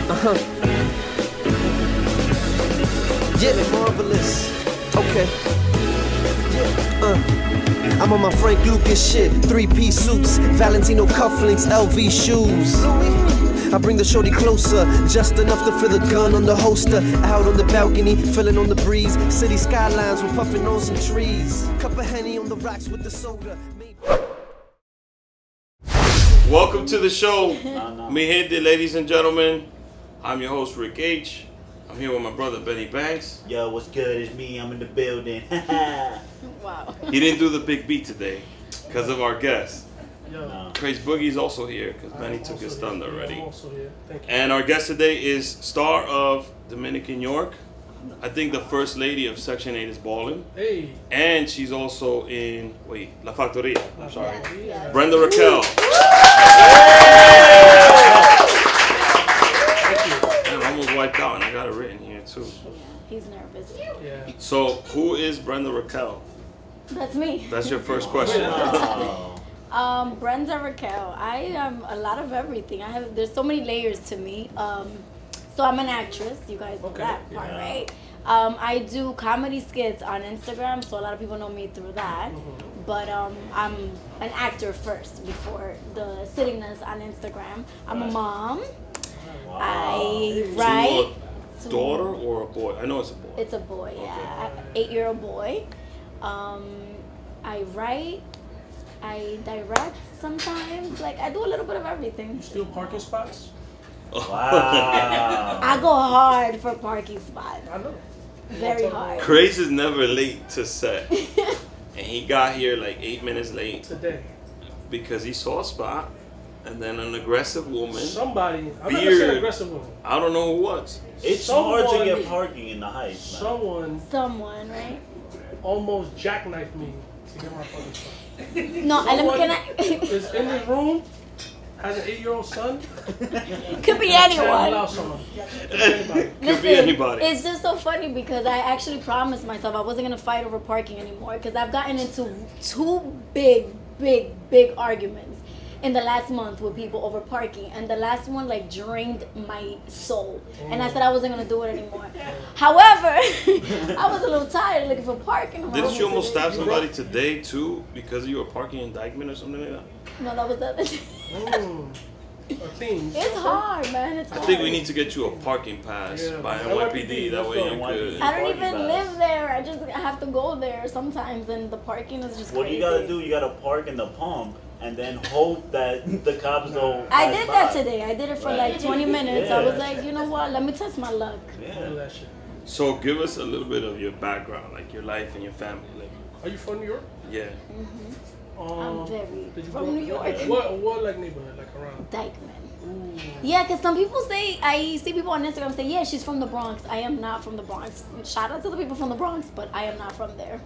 Yeah, marvelous. Okay. Yeah, I'm on my Frank Lucas shit. 3-piece suits, Valentino cufflinks, LV shoes. I bring the shorty closer, just enough to feel the gun on the holster. Out on the balcony, feeling on the breeze. City skylines, we're puffing on some trees. Cup of Henny on the rocks with the soda. Welcome to the show, Mi gente, ladies and gentlemen. I'm your host, Rick H. I'm here with my brother, Benny Banks. Yo, what's good? It's me. I'm in the building. Wow. He didn't do the big beat today because of our guest. No. Trés Boogie's also here because Benny took his thunder already. I'm also here. Thank you. And our guest today is star of Dominican York. I think the first lady of Section 8 is Ballin. Hey. And she's also in, La Factoria. I'm sorry. Yes. Brenda Raquel. I'm almost wiped out and I got it written here too. Yeah, he's nervous. Yeah. So, who is Brenda Raquel? That's me. That's your first question. Brenda Raquel. I am a lot of everything. There's so many layers to me. So I'm an actress. You guys know that part, right? I do comedy skits on Instagram, so a lot of people know me through that. But I'm an actor first before the sittingness on Instagram. I'm a mom. Wow. I write. To a daughter or a boy? I know it's a boy. It's a boy, yeah. 8-year-old boy. I write. I direct sometimes. Like, I do a little bit of everything. You steal parking spots? Wow. I go hard for parking spots. I know. Very hard. Craze is never late to set. And he got here like 8 minutes late. Today. Because he saw a spot. And then an aggressive woman. Somebody. I'm not gonna say aggressive woman. I don't know who it was. It's hard to get parking in the Heights, man. Someone, right? Almost jackknifed me to get my fucking spot. No, can I? Is in this room, has an 8-year-old son. Could be anyone. Could be anybody. It's just so funny because I actually promised myself I wasn't gonna fight over parking anymore because I've gotten into 2 big arguments in the last month with people over parking, and the last one like drained my soul, and I said I wasn't gonna do it anymore. However, I was a little tired looking for parking. Didn't you almost stab somebody today too because you were parking in Dykeman or something like that? No, that was the other day. It's hard, man. It's hard. I think we need to get you a parking pass by NYPD. That way you could. I don't even live there. I just have to go there sometimes, and the parking is just What crazy. you gotta do, you gotta park in the pump and then hope that the cops don't. I did that today. I did it for like 20 minutes. I was like, you know what? Let me test my luck. Yeah. So give us a little bit of your background, like your life and your family. Like, are you from New York? Yeah. I'm very from New York. What like neighborhood, like around? Dykeman. Ooh. Yeah, because some people say, I see people on Instagram say, yeah, she's from the Bronx. I am not from the Bronx. Shout out to the people from the Bronx, but I am not from there.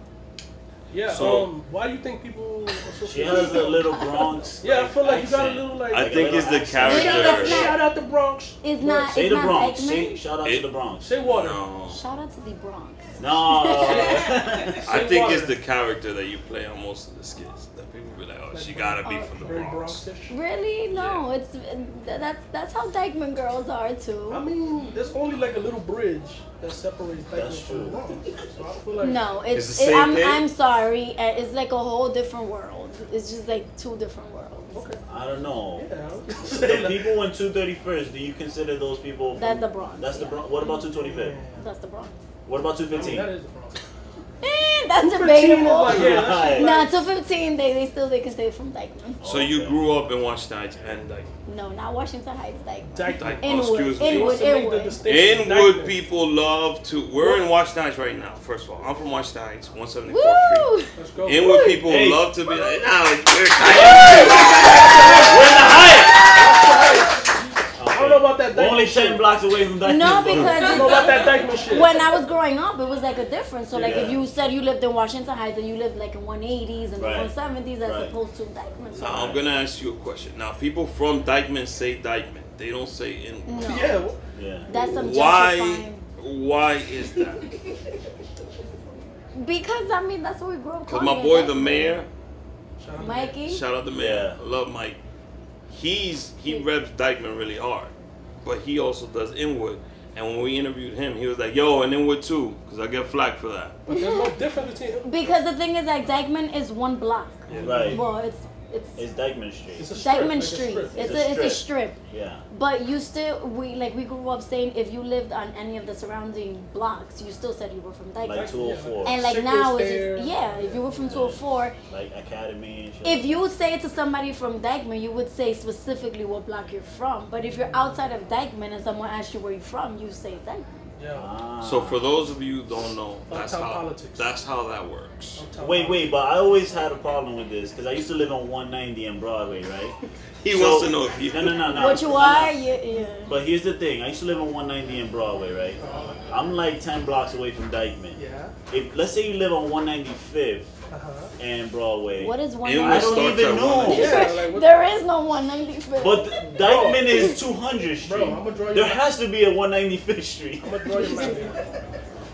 Yeah, so, why do you think people She has a little Bronx. Yeah, I feel like you got a little like. I think it's the character. Shout out the Bronx. It's not. Say it's the not Bronx. Dykeman. Shout out to the Bronx. Say water. No. Shout out to the Bronx. No. I think it's the character that you play on most of the skits. That people be like, oh, she gotta be from the Bronx. Really? No, it's that's how Dykeman girls are too. I mean, there's only like a little bridge that separates Dykeman from the Bronx. So I feel like no, it's the same thing? I'm sorry, it's like a whole different world. It's just like 2 different worlds. Okay. I don't know. Yeah, the people in 231st, do you consider those people? That's the Bronx. That's the Bronx. What about 225th? That's the Bronx. What about 215? That is the Bronx. That's debatable. Like, nah, 215, they can stay from Dykeman. So you grew up in Washington Heights and Dykeman? No, not Washington Heights, Dykeman. Excuse me. Inwood people love to. We're in Washington Heights right now. First of all, I'm from Washington Heights, 174th Street. Let's go. Inwood people love to be like, nah, we're in the Heights. I don't know about that Dykeman. Only 10 blocks away from Dykeman. No, because I don't know about that Dykeman shit. when I was growing up, it was like a difference. So like if you said you lived in Washington Heights and you lived like in 180s and 170s as opposed to Dykeman. So now I'm gonna ask you a question. Now people from Dykeman say Dykeman. They don't say Inwood. No. Yeah. That's some Why is that? Because I mean that's what we grew up Because calling my boy it, the mayor, Mikey. shout out the mayor. I love Mike. He reps Dykeman really hard. but he also does Inwood. And when we interviewed him, he was like, "Yo, and Inwood too," because I get flack for that. But there's no difference between. Because the thing is, like, Dykeman is one block. Yeah. Right. Well, it's Dykeman Street. It's a strip, Dykeman like Street. a strip. It's a strip. Yeah. But you still, we grew up saying if you lived on any of the surrounding blocks, you still said you were from Dykeman. Like 204. And like Sickles now, there. it's just, if you were from 204, Like Academy and shit. if you would say it to somebody from Dykeman, you would say specifically what block you're from. But if you're outside of Dykeman and someone asks you where you're from, you say Dykeman. Yeah. So for those of you who don't know, Uptown politics. that's how that works. Wait, but I always had a problem with this because I used to live on 190 and Broadway, right? He wants to know if you. No. What you are, yeah. But here's the thing: I used to live on 190 and Broadway, right? I'm like 10 blocks away from Dykeman. Yeah. If let's say you live on 195th and Broadway, What is Inwood 195? I don't starts even at know. 196. Yeah, like what? There is no 195. But Dykeman is 200 Street. Bro, I'ma draw you There map. has to be a 195th Street. I'm gonna draw your map here.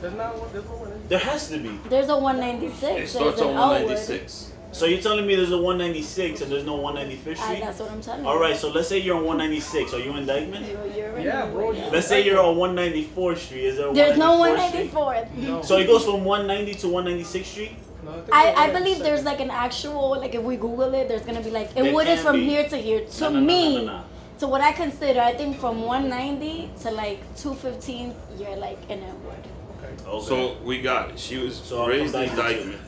There's no one. There has to be. There's a 196. It starts There's on an Elwood. 196. So you're telling me there's a 196 and there's no 195th Street? That's what I'm telling you. All right, so let's say you're on 196. Are you in Dykeman? You're in Yeah, bro. Elwood, Let's say you're on 194th Street. Is there a There's no 194th Street? 194th. No. So it goes from 190 to 196th Street? No, I believe there's like an actual, like if we Google it, there's gonna be like, There Inwood is can from be. here to here. To No. me, to what I consider, I think from 190 to like 215, you're like in Inwood. Okay. So we got it. She was So I'm raised from in Dykeman.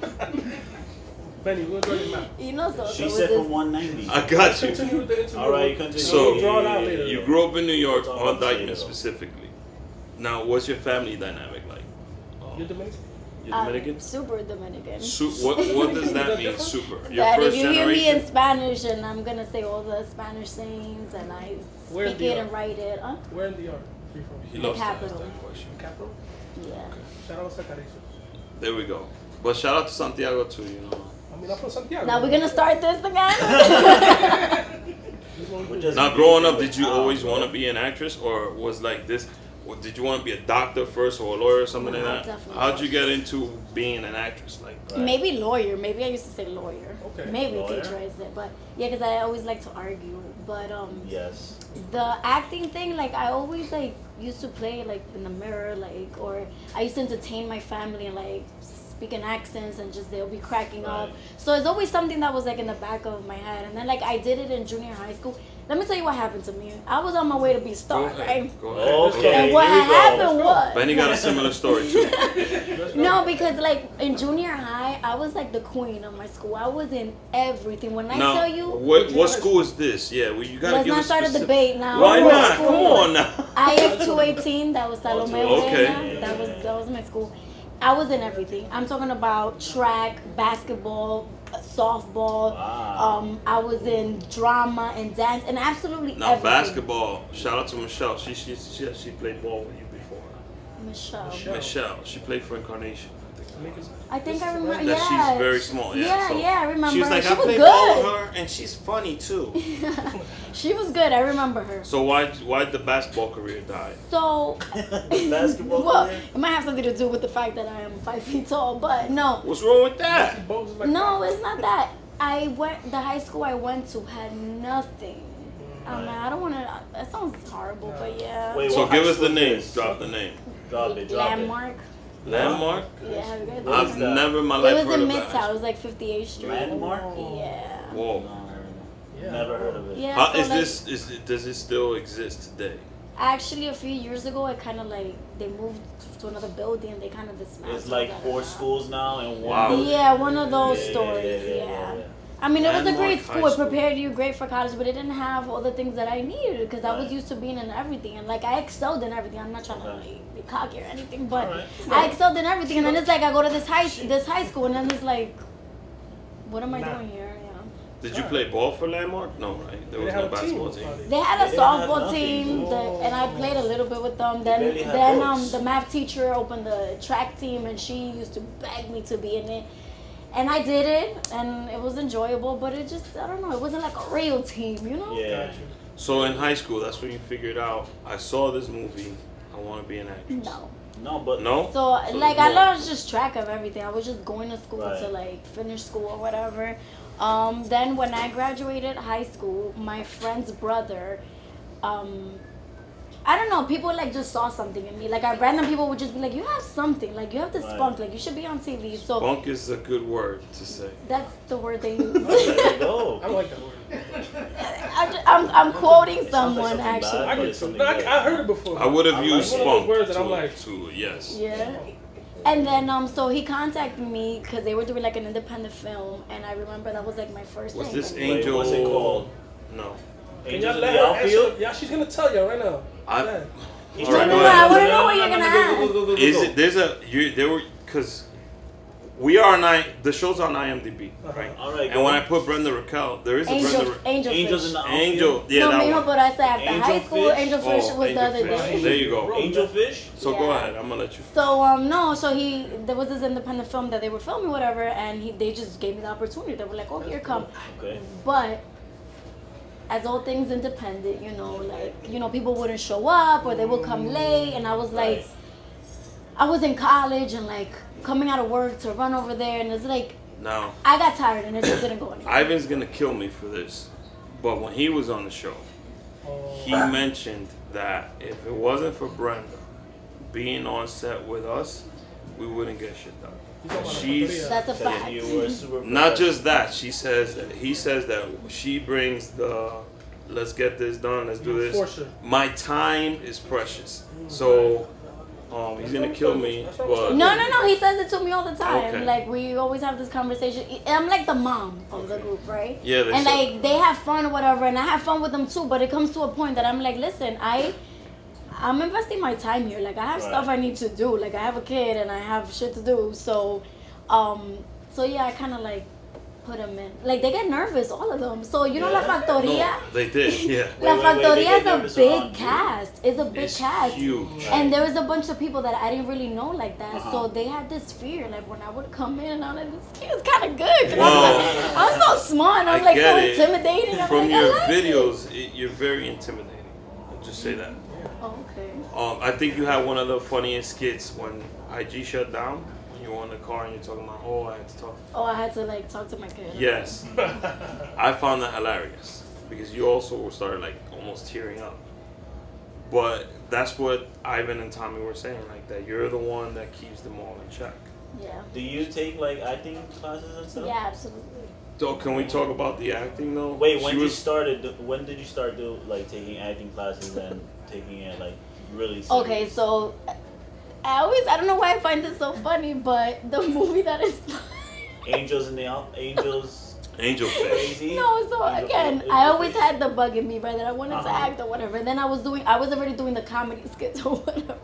Dykeman. Benny, we're gonna draw your map. You know, so She with said this- from 190. I got you. Continue with the interview. All right, continue. So We'll draw it out later. you grew up in New York We'll talk on about it Dykeman later. specifically. Now, what's your family dynamic like? You're Dominican? You're Dominican? Super Dominican. What does that mean? different? Super. Your That if first you hear me in generation. Spanish and I'm gonna say all the Spanish sayings and I Where speak in it DR? and write it, Where in DR? You from? He loves to ask capital. that question. Capital? yeah. Shout out to Zacarizo. There we go. But shout out to Santiago too. You know. I mean, I'm from Santiago. Now we're gonna start this again. We're just Now, growing up, did you Ah, always bro. want to be an actress, or was like this? Or did you want to be a doctor first, or a lawyer, or something No, like that? definitely. How'd you get into being an actress? Like, Right. Maybe lawyer. Maybe I used to say lawyer. Okay. Maybe Lawyer? teacher I said, but yeah, because I always like to argue. But Yes. the acting thing, like I always like used to play like in the mirror, like, or I used to entertain my family and like speaking accents and just they'll be cracking up. Right. So it's always something that was like in the back of my head. And then like I did it in junior high school. Let me tell you what happened to me. I was on my way to be a go star, ahead. right? Go ahead. Okay. And what here we go. happened was Benny got a similar story too. no, because like in junior high, I was like the queen of my school. I was in everything. When I Now, tell you, what school is this? Yeah, well, you gotta let's give not us start a specific- debate now. Why What not? school? Come on now. IS 218, that was Salome Okay. Arena. That was my school. I was in everything. I'm talking about track, basketball, softball. Wow. I was in drama and dance and absolutely Now everything. basketball. Shout out to Michelle. She played ball with you before. Michelle. Michelle. She played for Incarnation. I think I remember. That Yeah. she's very small. Yeah. So I remember. She was like, she I was played good. ball with her, and she's funny too. She was good. I remember her. So why'd the basketball career die? So, Basketball well, career? it might have something to do with the fact that I am 5 feet tall, but no. What's wrong with that? No, it's not that. The high school I went to had nothing. I don't want to, that sounds horrible, but yeah. Wait, So what give high us the school name. is this? Drop the name. Drop it. Landmark. Landmark? Yeah, have you guys What I've is that? never in my life It was heard in of Midtown. that. It was like 58th Street. Landmark? Yeah. Whoa. Yeah. Never heard of it. Yeah. How, so is like, this? Does it still exist today? Actually, a few years ago, I kind of like, they moved to another building and they kind of dismantled It's like that. 4 schools now and one. Wow. building. Yeah, one of those Yeah, stories, yeah, yeah. yeah, yeah. I mean, it was a Landmark great High school. It School. prepared you great for college, but it didn't have all the things that I needed because I was Right. used to being in everything. And like, I excelled in everything. I'm not trying to Okay. like, be cocky or anything, but Alright. I excelled in everything. And then it's like, I go to this high school, and then it's like, what am I Nah. doing here? Did you play ball for Landmark? No, right? There was no basketball team. They had a They didn't have softball nothing. team, and I played a little bit with them. They Then, barely had books. the math teacher opened the track team, and she used to beg me to be in it. And I did it, and it was enjoyable. But it just, I don't know, it wasn't like a real team, you know? Yeah. So in high school, that's when you figured out, I saw this movie, I want to be an actress. No. No, but No? So like, I lost just track of everything. I was just going to school Right. to like finish school or whatever. Then when I graduated high school, my friend's brother I don't know, people like just saw something in me. Like random people would just be like, you have something, like you have this spunk, like you should be on TV. So spunk is a good word to say. That's the word they use. There you go. I like that word. I'm quoting someone actually. I heard it before. I would have used spunk words that I'm like, yes. Yeah. And then so he contacted me because they were doing like an independent film, and I remember that was like my first Was thing. this Angel? What's it called? No. Angels y'all in let the her outfield? answer? Yeah, she's gonna tell you right now. I Yeah. all right, go I ahead. want to know what you're gonna ask. Is it there's a you there were because we are on the show's on IMDb, right? All right. And when I put Brenda Raquel, there is a Brenda Angel Angels Fish. in the outfield. Angel. Yeah, No, that mijo, one. but I said after Angel high school, Fish? Angel Fish was Angel the other Fish. day. There you go. Angel Fish? So go Yeah. ahead. I'm gonna let you. So no, so there was this independent film that they were filming, whatever, and they just gave me the opportunity. They were like, "Oh, here, come." Okay. But as all things independent, people wouldn't show up or they would come late, and I was like, I was in college and like coming out of work to run over there, and it's like Now, I got tired and it just didn't go anywhere. Ivan's gonna kill me for this, but when he was on the show, he mentioned that if it wasn't for Brenda being on set with us, we wouldn't get shit done. She's That's a fact. You were super not just that. He says that she brings the let's get this done, let's do this. Force her. My time is precious, so he's gonna kill me. But No, he says it to me all the time. Okay. Like we always have this conversation. I'm like the mom of the group, right? Yeah, they and said- like they have fun or whatever, and I have fun with them too. But it comes to a point that I'm like, listen, I'm investing my time here. Like I have stuff I need to do. Like I have a kid and I have shit to do. So, yeah, I kind of like put them in. Like they get nervous, all of them. So you know La Factoria. no, they did, yeah. La Wait, Factoria they get is a nervous big on you? cast. It's a big It's cast. huge. And there was a bunch of people that I didn't really know like that. So they had this fear. Like when I would come in, I'm like, this kid is kind of good. 'Cause Well, I'm so smart. I'm I like get so it. intimidating. I'm From like, your I like videos, you're very intimidating. I'll just say that. It. Oh, okay. I think you had one of the funniest skits when IG shut down. When you were in the car and you're talking about, I had to talk. Oh, I had to like talk to my kid. Yes. I found that hilarious because you also started like almost tearing up. But that's what Ivan and Tommy were saying, like that you're the one that keeps them all in check. Yeah. Do you take like acting classes and stuff? Yeah, absolutely. So can we talk about the acting though? Wait, when when did you start taking acting classes and taking it like really serious? Okay, so I don't know why I find this so funny, but the movie that is Angel Fish. Crazy. no, so Angel again, Fish. I always had the bug in me, right, that I wanted to Uh-huh. act or whatever. And then I was already doing the comedy skits or whatever.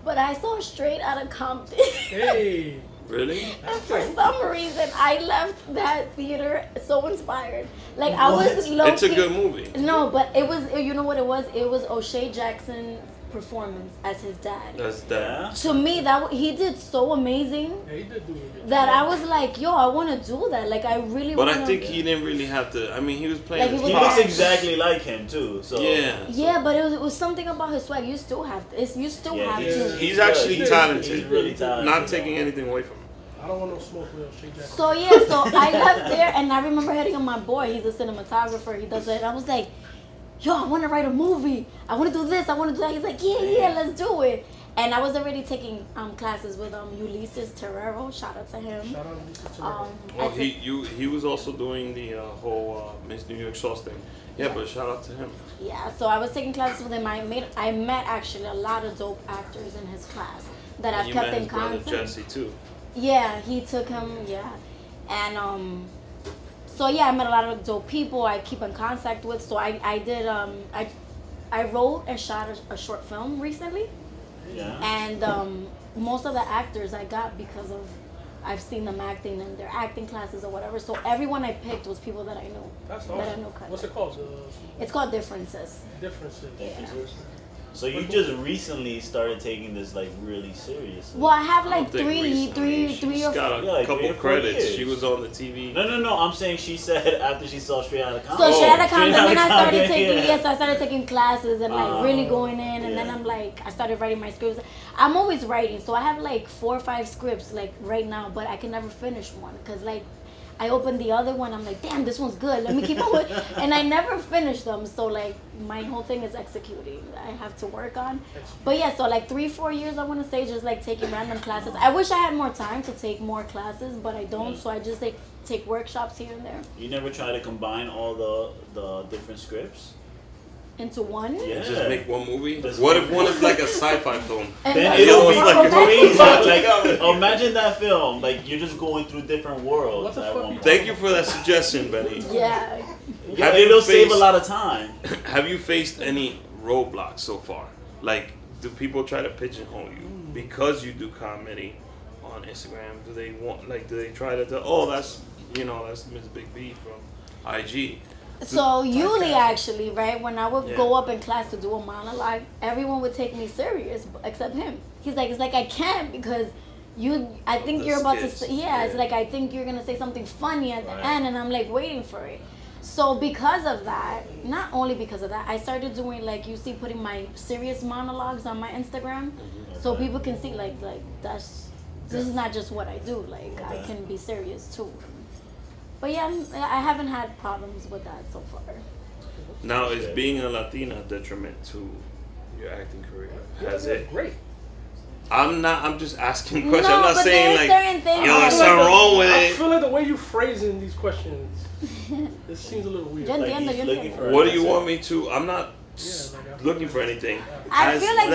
But I saw Straight Outta Compton. Hey. Really? And for some reason, I left that theater so inspired. Like I was low It's a good movie. No, but it was. You know what it was? It was O'Shea Jackson's performance as his dad. That's that. To me, he did so amazing Yeah, he did do it. that I was like, yo, I want to do that. Like I really. But wanna, I think he didn't really have to. I mean, he was playing. Like, his he was He looks part. exactly like him too. So Yeah. Yeah, but it was something about his swag. You still have to. You still have to. He's actually good. talented. He's really talented. Not taking anything away from him. I don't want no smoke with Shake Jackson. So yeah, so I left there, and I remember hitting on my boy. He's a cinematographer. He does it. And I was like, yo, I want to write a movie. I want to do this. I want to do that. He's like, yeah, let's do it. And I was already taking classes with Ulysses Terrero. Shout out to him. Shout out to Lisa Terrell. Well, he was also doing the whole Miss New York sauce thing. Yeah, but shout out to him. Yeah, so I was taking classes with him. I met actually a lot of dope actors in his class that I've You kept met in his brother contact. Jesse too. Yeah, he took him. Yeah, and so yeah, I met a lot of dope people. I keep in contact with. So I did I wrote and shot a short film recently. Yeah. And most of the actors I got because of I've seen them acting in their acting classes or whatever. So everyone I picked was people that I knew. That's that I awesome. know kind What's of. it called? It's called Differences. Differences. So you just recently started taking this like really seriously. Well, I have I like don't think three recently. or She's got a Yeah, like couple 3 or 4 credits. years. She was on the TV. No. I'm saying she said after she saw Straight Outta Compton. So Straight Outta Compton, Straight then I Outta started Compton, taking yeah. I started taking classes and like really going in, and then yeah. I'm like I started writing my scripts. I'm always writing, so I have like 4 or 5 scripts like right now, but I can never finish one because like I opened the other one. I'm like, damn, this one's good. Let me keep on. And I never finished them. So like my whole thing is executing. I have to work on. But yeah, so like 3-4 years, I want to say, just like taking random classes. I wish I had more time to take more classes, but I don't. So I just take workshops here and there. You never try to combine all the different scripts into one? Yeah. Just make one movie? What if one is like a sci-fi film? Then it'll be like crazy. Like, imagine that film. Like, you're just going through different worlds at one point. Thank you for that suggestion, Benny. Yeah. It'll save a lot of time. Have you faced any roadblocks so far? Like, do people try to pigeonhole you because you do comedy on Instagram? Do they try to tell, oh, that's MissBigB from IG? So Yuli actually, right, when I would go up in class to do a monologue, everyone would take me serious except him. He's like, it's like I can't because I think you're about to say, it's like I think you're gonna say something funny at the end, and I'm like waiting for it. So because of that, not only because of that, I started doing, like, you see, putting my serious monologues on my Instagram, so people can see like this is not just what I do, like I can be serious too. But yeah, I haven't had problems with that so far. Now, is being a Latina a detriment to your acting career? Has it? Great. I'm just asking questions. No, I'm not but saying like, there's something wrong with I it. feel like the way you phrasing these questions, it seems a little weird. What do you want me to? I'm not looking for anything. I feel like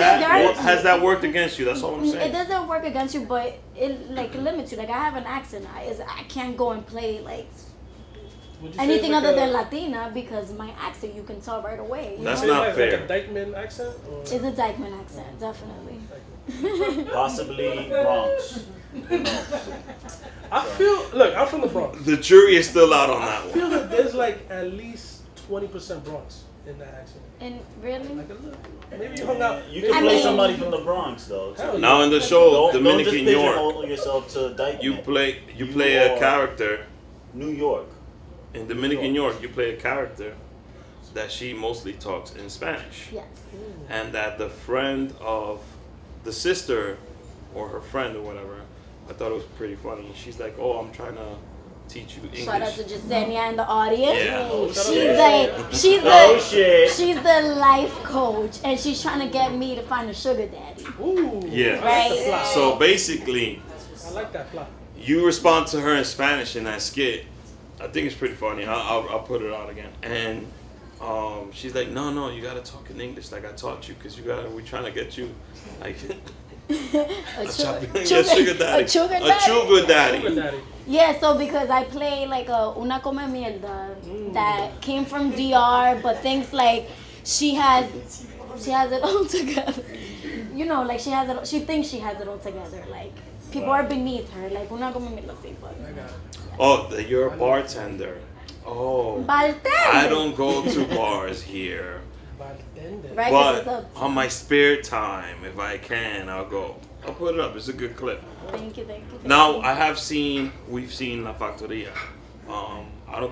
has that worked against you? That's all I'm saying. It doesn't work against you, but it like limits you. Like, I have an accent. I can't go and play like anything other than Latina because my accent, you can tell right away. That's not fair. Like a Dykeman accent? Or? It's a Dykeman accent, definitely. Possibly Bronx. I feel, look, I'm from the Bronx. The jury is still out on that one. I feel that there's like at least 20% Bronx in that accent. And really? Like a little, maybe you hung out. You can play somebody from the Bronx though. Now in the show, don't Dominican just York, pigeonhole yourself to Dykeman. you play a character. New York. In Dominican York, you play a character that she mostly talks in Spanish. Yes. And that the friend of the sister, or her friend or whatever, I thought it was pretty funny. She's like, oh, I'm trying to teach you English. Shout out to Jasenia in the audience. Yeah. She's the life coach, and she's trying to get me to find a sugar daddy. Ooh, yeah. Right. So basically, I like that plot. You respond to her in Spanish in that skit. I think it's pretty funny. I'll put it out again. And she's like, no, you gotta talk in English like I taught you, because we're trying to get you like a sugar daddy. Yeah, so because I play like una come mierda that came from DR, but thinks like she has it all together. You know, like she thinks she has it all together. Like people are beneath her. Like una come mierda. Oh, you're a bartender. Oh, bartender. I don't go to bars here. Right, but on my spare time, if I can, I'll go. I'll put it up. It's a good clip. Thank you. Now, we've seen La Factoria. I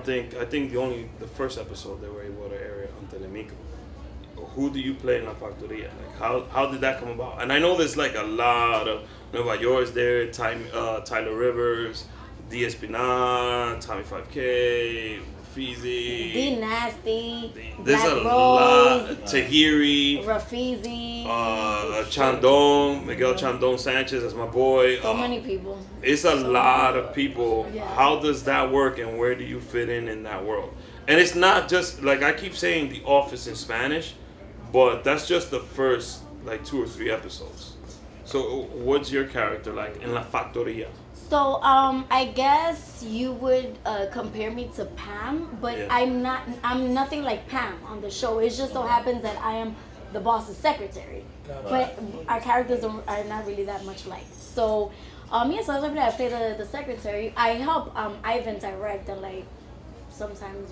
think the first episode they were able to air it on Telemico. Who do you play in La Factoria? Like, how did that come about? And I know there's like a lot of Nueva York's there, Tyler Rivers, D. Espinar, Tommy 5K, Rafizi. D Nasty. There's Black a Rose, lot. Tahiri. Rafizi. Chandon, Miguel Chandon Sanchez, that's my boy. So many people. It's a lot of people. Yeah. How does that work, and where do you fit in that world? And it's not just, like I keep saying, The Office in Spanish, but that's just the first like 2 or 3 episodes. So what's your character like in La Factoria? So I guess you would compare me to Pam, but I'm nothing like Pam on the show. It just so happens that I am the boss's secretary, but our characters are not really that much alike. So so I play the secretary. I help Ivan direct and like sometimes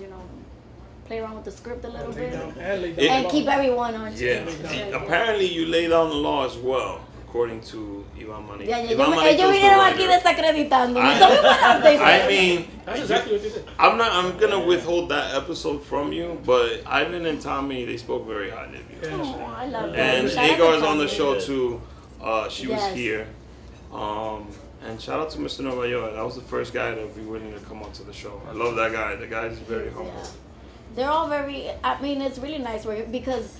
play around with the script a little bit and keep everyone on. Yeah. Apparently you lay down the law as well. According to Iván Manito. Ellos vinieron aquí desacreditando. I mean, that's exactly what you did. I'm gonna withhold that episode from you, but Ivan and Tommy, they spoke very highly of you. Oh, I love that. And Agar is on the show too. She was here. And shout out to Mr. Nueva York. That was the first guy to be willing to come onto the show. I love that guy. The guy's very humble. Yeah. They're all very, I mean, it's really nice work because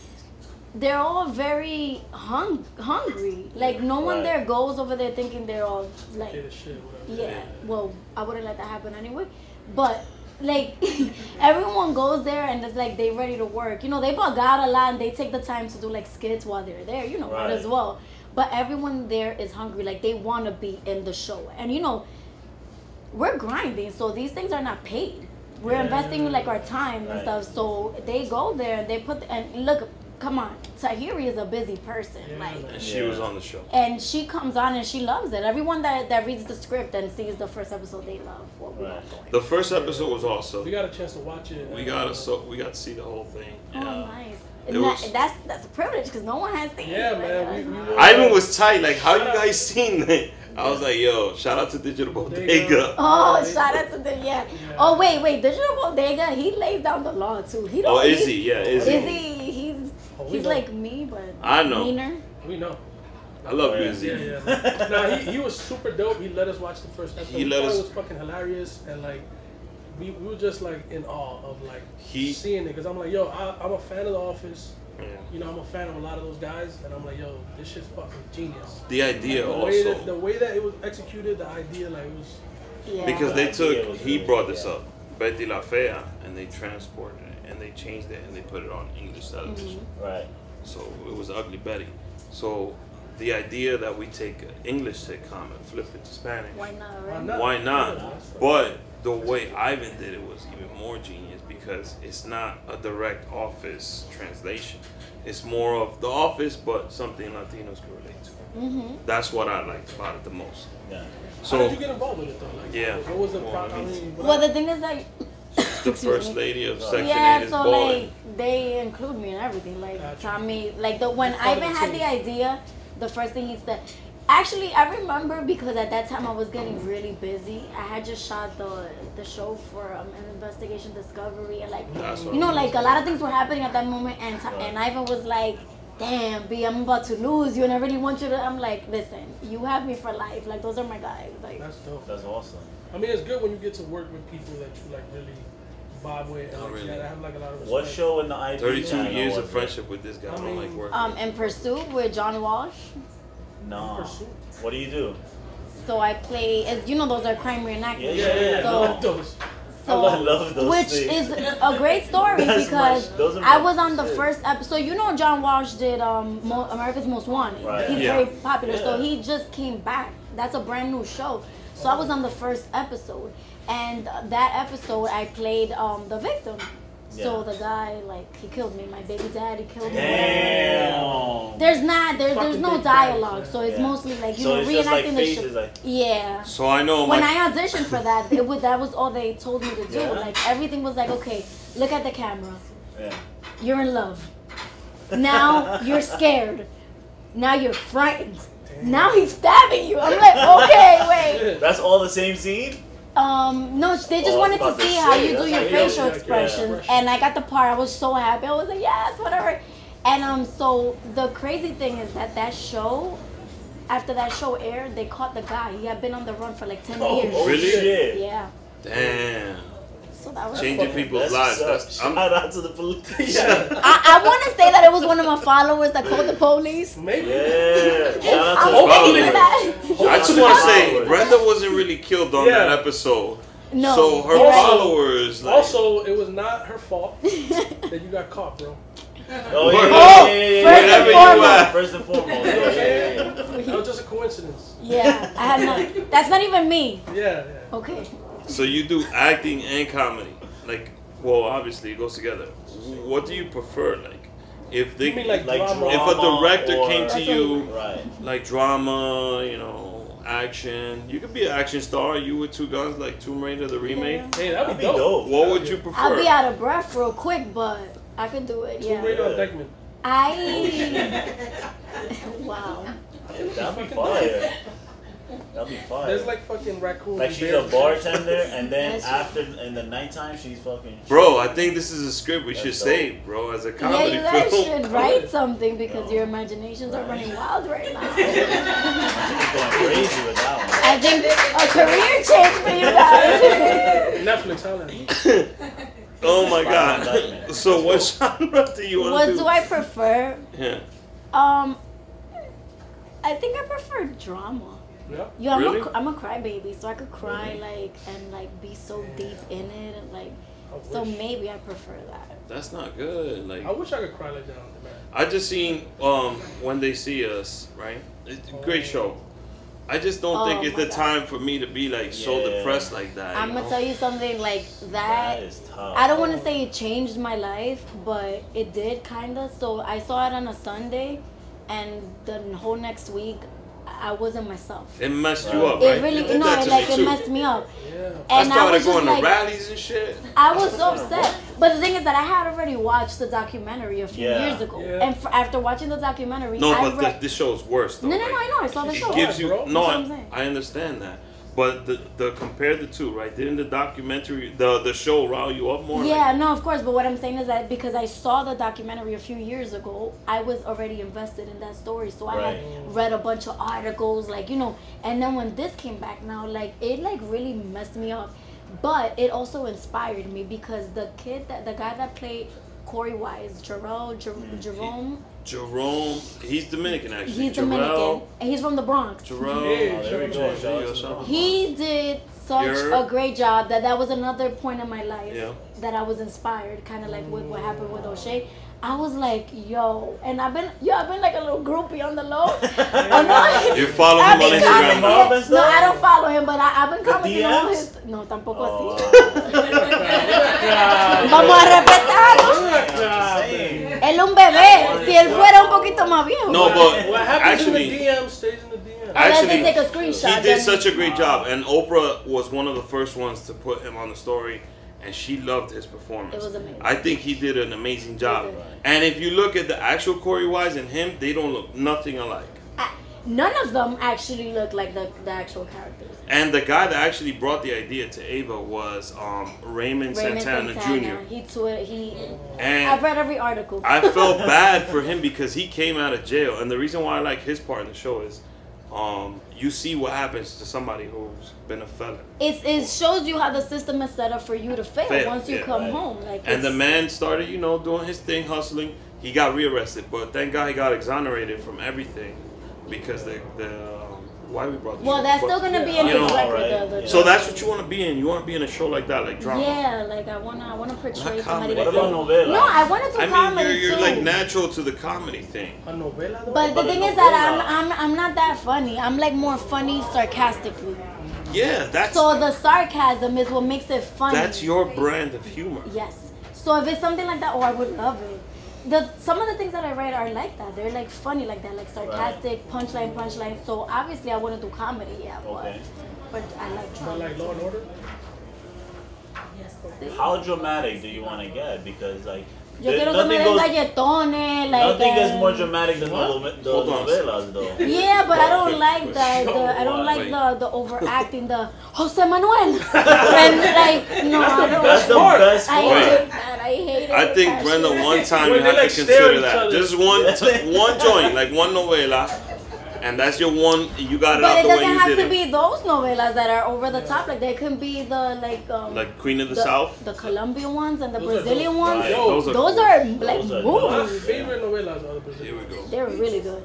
they're all very hungry. Like, no one there goes over there thinking they're all, like, yeah. Well, I wouldn't let that happen anyway. But, like, everyone goes there and it's like they ready to work. You know, they bug out a lot and they take the time to do, like, skits while they're there. You know, might as well. But everyone there is hungry. Like, they want to be in the show. And, you know, we're grinding, so these things are not paid. We're investing, like, our time and stuff. So they go there and they put, and look, come on, Tahiri is a busy person. Like, and she was on the show. And she comes on and she loves it. Everyone that reads the script and sees the first episode, they love what we're doing. The first episode was awesome. We got a chance to watch it. We got to see the whole thing. Oh, nice. That's a privilege because no one has seen it. Yeah, man. Ivan was tight. Like, how you guys seen it? I was like, yo, shout out to Digital Bodega. Oh, shout out to them, yeah. Oh, wait, Digital Bodega, he lays down the law too. He don't. Oh, is he? Yeah, is he? He's like me, but I know. meaner. We know. I love Izzy. Yeah. No, he was super dope. He let us watch the first episode. It was fucking hilarious, and like we were just like in awe of like seeing it because I'm like, yo, I'm a fan of The Office. Yeah. You know, I'm a fan of a lot of those guys, and I'm like, yo, this shit's fucking genius. The idea the way that it was executed, the idea, like, it was... Yeah. Because they took, he brought this up, Betty La Fea, and they transported it, and they changed it, and they put it on English television. Right. So it was Ugly Betty. So the idea that we take an English sitcom and flip it to Spanish. Why not, right? Why not? But the way Ivan did it was even more genius because it's not a direct Office translation. It's more of The Office, but something Latinos can relate to. That's what I liked about it the most. Yeah. So, how did you get involved with it though? Like, what was the problem? Well, the thing is, like, the first lady of Section 8 is so Ballin. like they include me in everything. Like Tommy, like when Ivan had the idea, the first thing he said. Actually, I remember because at that time I was getting really busy. I had just shot the show for an investigation discovery, and like you know, like a lot of things were happening at that moment. And Ivan was like, "Damn, B, I'm about to lose you, and I really want you to." I'm like, "Listen, you have me for life. Like those are my guys." Like that's dope. That's awesome. I mean, it's good when you get to work with people that you like really vibe with. And like, I have like a lot of respect. What show in the IP 32 years of friendship with this guy. I don't like working. In Pursuit with John Walsh. No. What do you do? So I play, as you know, those are crime reenactments. Yeah. So, I love those which things. is a great story because I was on the first episode. So you know, John Walsh did America's Most Wanted. Right. He's very popular. So he just came back. That's a brand new show. So I was on the first epised, and that episode I played the victim. So the guy, like, he killed me. My baby daddy killed me. Damn. There's no dialogue, so it's mostly like, you know, reenacting the show. Yeah. So I know when I auditioned for that, that was all they told me to do. Like, everything was like, okay, look at the camera. Yeah. You're in love. Now you're scared. Now you're frightened. Now he's stabbing you. I'm like, okay, wait. That's all the same scene? No, they just wanted to see how you do your facial expressions, and I got the part. I was so happy. I was like, yes, whatever. And so the crazy thing is that show, after that show aired, they caught the guy. He had been on the run for like 10 years. Oh, really? Shit. Yeah. Damn. So that was changing people's lives. Shout out to the police. I want to say that it was one of my followers that called the police. Maybe. Yeah. Shout out to the followers. I just want to say, Brenda wasn't really killed on that episode. No. So her followers. Like, also, it was not her fault that you got caught, bro. First and foremost. That was just a coincidence. Yeah, I had not. That's not even me. Yeah. Okay. So you do acting and comedy, like, well, obviously it goes together. What do you prefer, like, if they, like drama, if a director came to you, right, like drama, you know, action, you could be an action star. You with Two Guns, like Tomb Raider the remake. Yeah. Hey, that'd be dope. What would you prefer? I'll be out of breath real quick, but I could do it. Tomb Raider or Deckman? Wow. That'd be fire. That'll be fun. There's like fucking raccoons. Like she's a bartender, and then after in the nighttime she's fucking. Bro, I think this is a script we should save, bro, as a comedy Yeah, you guys film. should write something because your imaginations are running wild right now. She's going crazy with that one. I think a career change for you guys. Netflix, Holland. Oh my god. So what genre do you want to do? What do I prefer? Yeah. I think I prefer drama. Yeah. Yeah, Really? I'm a crybaby, so I could cry and be so deep in it and so maybe I prefer that. That's not good. Like I wish I could cry like that on the man. I just seen When They See Us, right? It's a great show. I just don't think it's the time for me to be like so depressed like that. I'm gonna tell you something like That is tough. I don't want to say it changed my life, but it did kinda. So I saw it on a Sunday, and the whole next week I wasn't myself. It messed you up, right? It really, it messed me up. Yeah. I And started was just going to like, rallies and shit. I was so upset. But the thing is that I had already watched the documentary a few years ago. Yeah. And after watching the documentary, No, but this show is worse, though. No, I know. I saw the show. Gives you, That's no, what I'm saying. I understand that. But the compare the two, right? Didn't the documentary, the show rile you up more? Yeah, no, of course. But what I'm saying is that because I saw the documentary a few years ago, I was already invested in that story. So I had read a bunch of articles, and then when this came back now, it really messed me up. But it also inspired me because the guy that played Corey Wise, Jerome, he's Dominican actually. he's Dominican, and he's from the Bronx. He did such a great job that was another point in my life that I was inspired, kind of like with what happened with O'Shea. I was like, yo, and I've been like a little groupie on the low. You're following him on Instagram, No, I don't follow him, but I've been commenting on his. No, tampoco así. Vamos a respetarlo. Él es un bebé. Si él fuera un poquito más viejo. No, but what happens actually, in the DM stays in the DM. Actually, take a screenshot. He did such a great job, and Oprah was one of the first ones to put him on the story. And she loved his performance. It was amazing. I think he did an amazing job. And if you look at the actual Corey Wise and him, they don't look nothing alike. None of them actually look like the actual characters. And the guy that actually brought the idea to Ava was Raymond Santana Jr. I've read every article. I felt bad for him because he came out of jail. And the reason why I like his part in the show is you see what happens to somebody who's been a felon. It shows you how the system is set up for you to fail once you come home. And the man started, doing his thing, hustling. He got rearrested, but thank God he got exonerated from everything because why we brought this well, that's still gonna be in his record. So that's what you want to be in. You want to be in a show like that, like drama. Yeah, I wanna portray somebody. What about novela? No, I want to do comedy you're too. like natural to the comedy thing. A novela, though? But the thing is that I'm not that funny. I'm like more funny sarcastically. Yeah, that's. So the sarcasm is what makes it funny. That's your brand of humor. Yes. So if it's something like that, I would love it. Some of the things that I write are like that. They're like funny like that, like sarcastic, punchline. So obviously I want to do comedy, but I like drama. But like Law and Order? Yes. How dramatic do you want to get? Because Yo quiero que me den galletones, nothing is more dramatic than the novelas, though. Yeah, but I don't like the overacting, the Jose Manuel, and no, I don't. That's the best part. I hate it. I think Brenda, one time you have to consider that. Just one joint, like one novela. And that's your one. You got it out the way you did it. But it doesn't have to be those novelas that are over the top. Like they can be the like Queen of the South, the Colombian ones and the Brazilian ones. Right. Those are like movies. My favorite novelas are the Brazilian. Here we go. They're really good.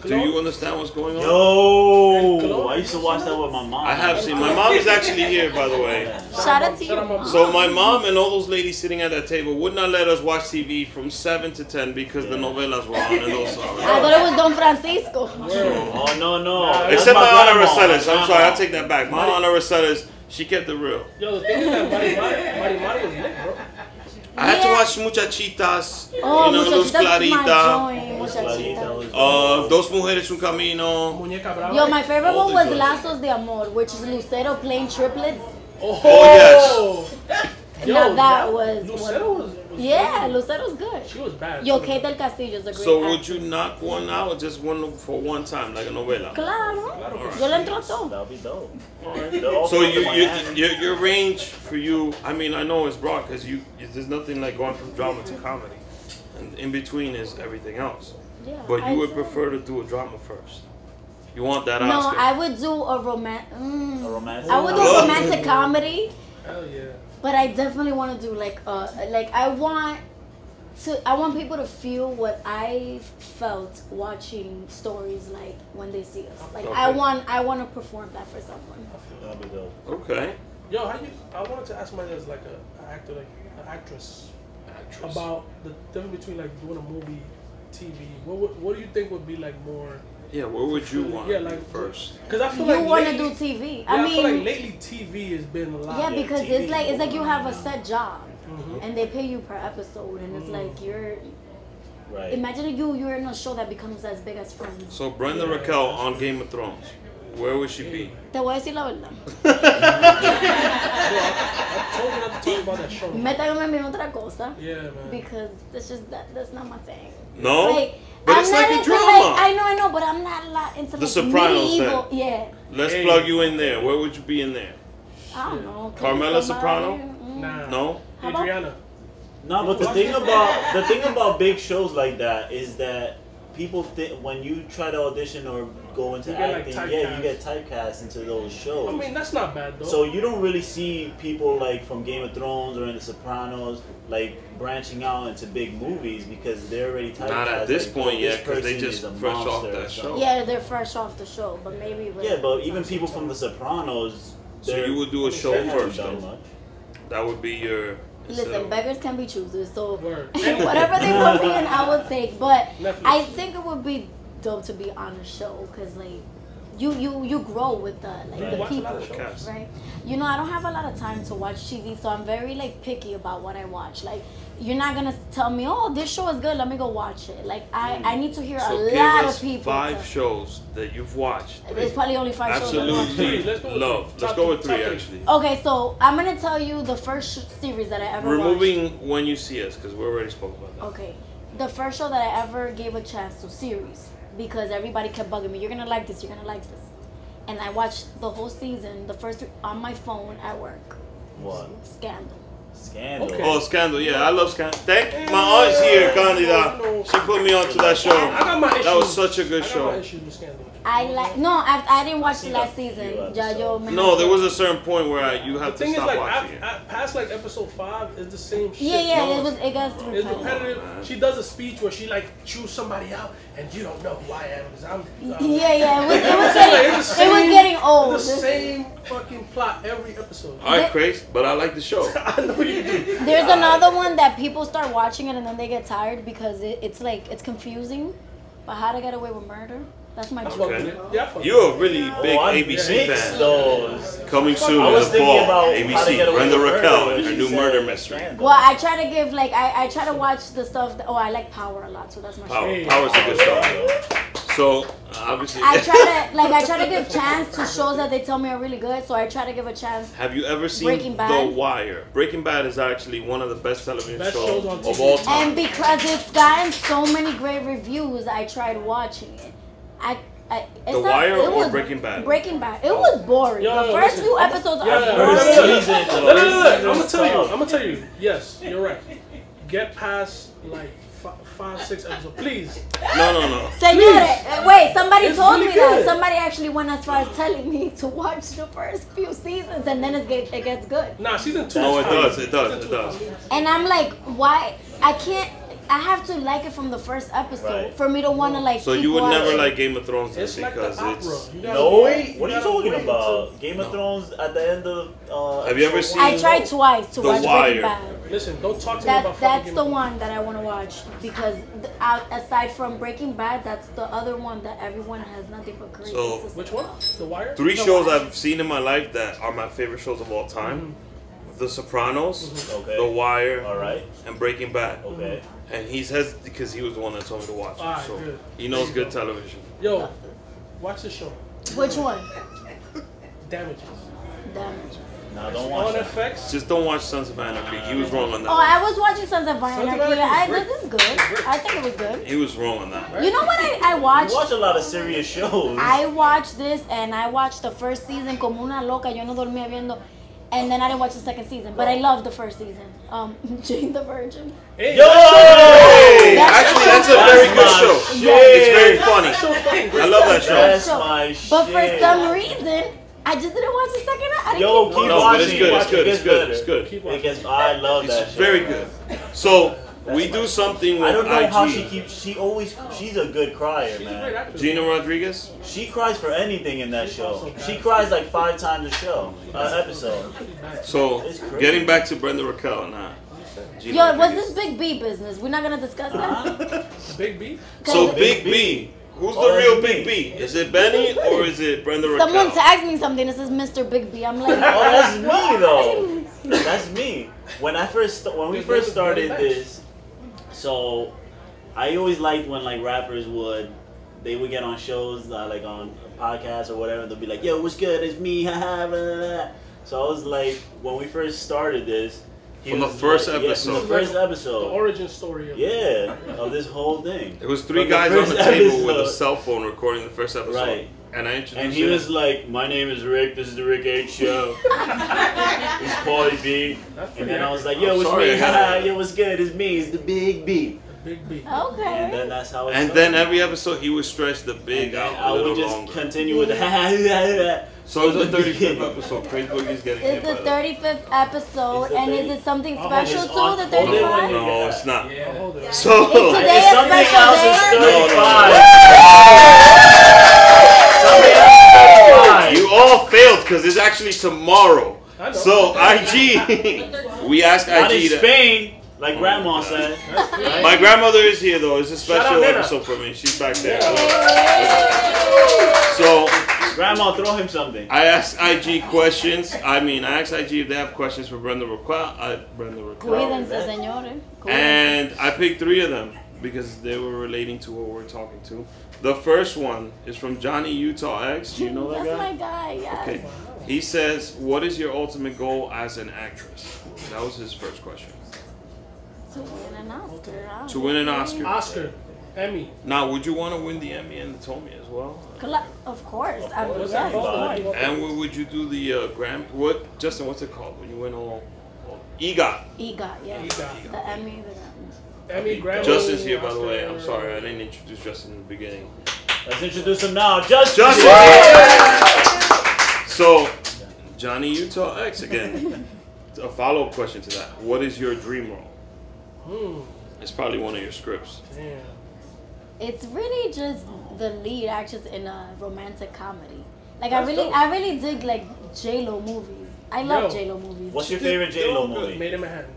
Do you understand what's going on? Yo, I used to watch that with my mom. I have seen. My mom is actually here, by the way. Shout out to you, Mom. So my mom and all those ladies sitting at that table would not let us watch TV from 7 to 10 because the novelas were on and those. I thought it was Don Francisco. Oh no. Except my Ana Rosales. I'm sorry, I'll take that back. My Ana Rosales, she kept it real. Yo, the thing is that Mari was lit, bro. I had to watch Muchachitas, Luz Clarita, Dos Mujeres Un Camino. Muñeca Brava. Yo, my favorite one was Lazos de Amor, which is Lucero playing triplets. Oh yes. Now that was Lucero was Yeah, Lucero's good. She was bad. Yo, Kate del Castillo's a great So actress. would you knock one out, just one for one time, like a novela? Claro. Alright. Yo le entro a todo. That'll be dope. So your range for you, I mean, I know it's broad because there's nothing like going from drama to comedy, and in between is everything else. Yeah, But you would prefer to do a drama first. You want that No, Oscar? I would do a romantic. A romantic. I would do a romantic comedy. Hell yeah. But I definitely want to do I want people to feel what I felt watching stories like when they see us. Like Okay. I want to perform that for someone. That'll be dope. Okay. Yo, I wanted to ask somebody as like an actor, like an actress, about the difference between like doing a movie, TV. What do you think would be like more? Yeah, where would you want Yeah, to like do first? Because I feel You like want to lately- do TV? Yeah, I I feel like mean, lately TV has been a lot. yeah, because TV it's like you have a set job, Mhm. and they pay you per episode, and it's like you're. Right. Imagine you're in a show that becomes as big as Friends. So Brenda Raquel on Game of Thrones, where would she be? Te voy a decir la verdad. I told you not to talk about that show. Meta yo me miro otra cosa. Yeah, man. Because that's just that's not my thing. No? Like, But I'm it's not like a into drama. I know, but I'm not a lot into The like Sopranos, medieval. then. Yeah, Let's Hey. plug you in there. Where would you be in there? I don't know. Carmela Soprano? Nah. No? How about- Adriana. No, but the thing about big shows like that is that people think when you try to audition or go into You get, like, acting, typecast. you get typecast into those shows. I mean, that's not bad though. So you don't really see people like from Game of Thrones or in The Sopranos like branching out into big movies because they're already typecast. Not at this like, point this yet, 'cause they person just is a fresh off monster or that show. something. Yeah, they're fresh off the show, but maybe. Yeah, but even people from The Sopranos. So you would do a show they haven't first, done though. much. That would be your... Listen, beggars can be choosers, so Word. whatever they put me in, I would take. But Netflix. I think it would be dope to be on a show because like you grow with the You the watch a lot people, of shows. right? You know, I don't have a lot of time to watch TV, so I'm very like picky about what I watch. Like you're not gonna tell me, oh, this show is good, let me go watch it. Like I need to hear So a give lot us of people. 5 shows that you've watched. There's probably only 5 shows. I watch. Absolutely Let's go with love. three. Let's Top go with three. 3 Top actually. Okay, so I'm gonna tell you the first series that I ever watched. Removing When You See Us, because we already spoke about that. Okay, the first show that I ever gave a chance to, series, because everybody kept bugging me. You're gonna like this. You're gonna like this. And I watched the whole season, the first 3 on my phone at work. What? Scandal. Scandal. Okay. Oh, Scandal. Yeah, I love Scandal. Thank my aunt's here, Candida. She put me onto that show. I got my issues. That was such a good I got show. my issues with Scandal. I didn't watch the seen last a few season. episodes. No, there was a certain point where you The have to thing is, stop like, watching it. past like episode 5 is the same shit. Yeah, No, it gets It's repetitive. repetitive. She does a speech where she like choose somebody out, and you don't know who I am because I'm. Yeah, It's the same- it was getting old. The same fucking plot every episode. All right, Craze, but I like the show. I know you do. There's another one that people start watching it and then they get tired because it's confusing. But How to Get Away with Murder? That's my I dream. fuck with Okay. it. Yeah, I fuck You're a with it. really big I ABC mixed fan. those. Coming soon I in was the thinking fall. about How to ABC. Get Away Brenda with Raquel Murder, and her she new said murder mystery. Scandal. Well, I try to give I try to watch the stuff that, I like Power a lot, so that's my Power. show. Power's a good show. So, obviously. I try to give chance to shows that they tell me are really good, so I try to give a chance. Have you ever seen Breaking The Bad? Wire? Breaking Bad is actually one of the best television Best shows shows on of TV. all time. And because it's gotten so many great reviews, I tried watching it. The Wire or Breaking Bad? Breaking Bad. It was boring. Yo, The first listen. few episodes Yeah, are First boring. season. I'm gonna First tell you. season I'm gonna tell you. Yes, you're right. Get past like 5, 6 episodes, please. No. Señores, wait, somebody It's told really me that. good. Somebody actually went as far as telling me to watch the first few seasons and then it gets good. Nah, season 2. No, is it fine. does. Season 2 is fine. And I'm like, why? I have to like it from the first episode Right. for me to want to like So keep you would never watching. like Game of Thrones then It's like the because opera. it's... You gotta No, wait. what are you gotta talking wait about? until- Game of Thrones at the end of. Have you ever episode seen- one? I tried twice to The watch Wire. Breaking Bad. Listen, don't talk to me about That's fucking the Game of one that I want to watch because aside from Breaking Bad, that's the other one that everyone has nothing but great. So- things to say Which one? about. The Wire? 3 The shows Wire. I've seen in my life that are my favorite shows of all time. The Sopranos, Okay. The Wire, All right. and Breaking Bad. Okay. And he says because he was the one that told me to watch it. Alright, So good. he knows good television. Yo, watch the show. Which one? Damages. Damage. No, don't watch that. FX. Just don't watch Sons of Anarchy. He was wrong on that. Oh, I was watching Sons of Anarchy. This is good. I think it was good. He was wrong on that. You know what I watched? You watch a lot of serious shows. I watched this and I watched the first season como una loca. Yo no dormía viendo. And then I didn't watch the second season, but I loved the first season. Jane the Virgin. Hey. Yo! Actually, that's a very good show. It's very funny. I love that show. That's my shit. But for some reason, I just didn't watch the second. Yo, keep watching. But it's good. I love that show. It's very good. So we do something with I don't know IG. how she's a good crier, man. Gina Rodriguez? She cries for anything in that show. She cries like 5 times a show, episode. So, getting back to Brenda Raquel now. Yo, what's this Big B business? We're not going to discuss that? Big B? So, Big B. Who's the real Big B? Is it Benny or is it Brenda Raquel? Someone tags me something that says Mr. Big B. I'm like, oh, that's me though. That's me. When we first started this, so I always liked when like rappers would get on shows like on podcasts or whatever. They'll be like, "Yo, what's good? It's me." Haha. Blah, blah, blah. So I was like, when we first started this. From the first episode. Yeah, from the first episode. The origin story of of this whole thing. It was 3 guys on the table with a cell phone recording the first episode. Right. And I introduced And he was like, "My name is Rick. This is the Rick H Show. This is Paulie B." And then I was like, "Yo, it's me. Haha. Yo, what's good? It's me. It's the Big B." Big B. Okay. And then that's how it And started. then every episode he would stretch the big out a little longer. Continue with the So it's the 35th episode. Crazy Boogie's getting hit It's the by 35th episode, and is it something special it's too? on- The hold it when 35th? you- No, it's not. Yeah. Hold it. So Is today a something special else is day? 35. you all failed because it's actually tomorrow. I know. So IG, we asked Not in IG to. Spain, like Grandma said. Right? My grandmother is here though. It's a Shout special out, Nana. episode for me. She's back there. So Grandma, throw him something. I asked IG questions. I asked IG if they have questions for Brenda Raquel. Cuídense, señores. Cuídense. And I picked 3 of them because they were relating to what we're talking to. The first one is from Johnny Utah X. Do you know that That's guy? my guy, yes. Okay. He says, "What is your ultimate goal as an actress?" That was his first question. To win an Oscar. To win an Oscar. Oscar. Emmy. Now, would you want to win the Emmy and the Tony as well? Of course. Of I would, course, yes, of everybody. course. And would you do the Grammy? What, Justin? What's it called when you win all EGOT? EGOT, yeah. EGOT. The Emmy, Emmy, Grammy. Justin's here, by the way. Oscar. I'm sorry, I didn't introduce Justin in the beginning. Let's introduce him now. Justin! So, Johnny Utah X again. A follow-up question to that. What is your dream role? It's probably one of your scripts. Damn. It's really just the lead actress in a romantic comedy. Like That's I really dig like J-Lo movies. I love J-Lo movies. What's your favorite J-Lo movie? Made in Manhattan.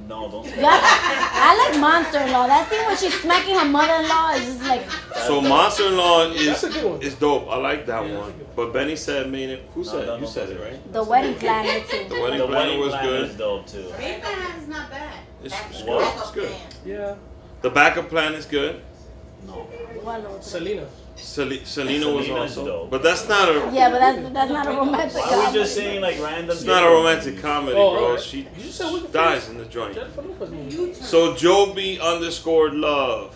No, don't say Yeah, I like Monster-in-Law. That scene when she's smacking her mother-in-law is just like. So Monster-in-Law That's a good one. is dope. I like that Yeah, one. that's a good But Benny said made it. Who said no, it? no, You said no. it, right? The Wedding Planner too. The Wedding The Planner Wedding was Planner is good. dope too. Big Plan is not bad. It's good. What? It's good. Yeah. The backup plan is good. No. What other? Selena. Selena was Selena's also. dope. But that's not a. Yeah, but that's not a romantic I was comedy. just saying like random. It's not a romantic comedy, Oh, bro. alright. She You said we can dies finish. in the joint. Jennifer Lopez movie. So Joby _love